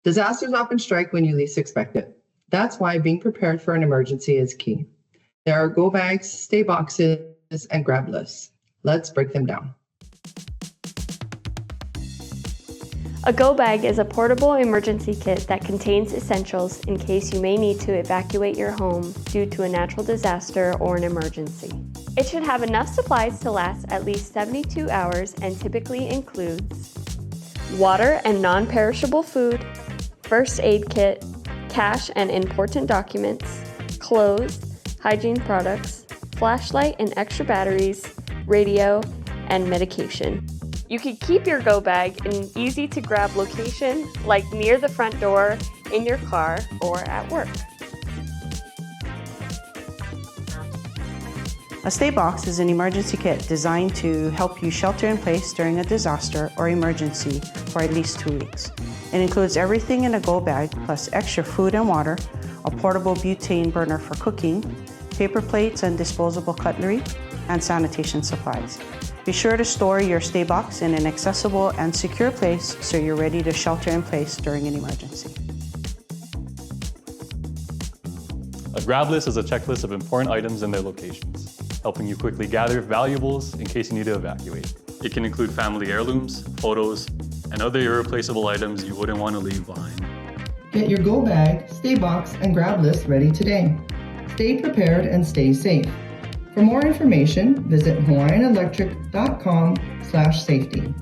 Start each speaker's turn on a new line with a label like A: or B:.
A: Disasters often strike when you least expect it. That's why being prepared for an emergency is key. There are go bags, stay boxes, and grab lists. Let's break them down.
B: A go bag is a portable emergency kit that contains essentials in case you may need to evacuate your home due to a natural disaster or an emergency. It should have enough supplies to last at least 72 hours and typically includes water and non-perishable food, first aid kit, cash and important documents, clothes, hygiene products, flashlight and extra batteries, radio, and medication. You can keep your go bag in an easy-to-grab location like near the front door, in your car, or at work.
C: A stay box is an emergency kit designed to help you shelter in place during a disaster or emergency for at least 2 weeks. It includes everything in a go bag plus extra food and water, a portable butane burner for cooking, paper plates and disposable cutlery, and sanitation supplies. Be sure to store your stay box in an accessible and secure place so you're ready to shelter in place during an emergency.
D: A grab list is a checklist of important items and their locations, helping you quickly gather valuables in case you need to evacuate. It can include family heirlooms, photos, and other irreplaceable items you wouldn't want to leave behind.
A: Get your go bag, stay box, and grab list ready today. Stay prepared and stay safe. For more information, visit hawaiianelectric.com/safety.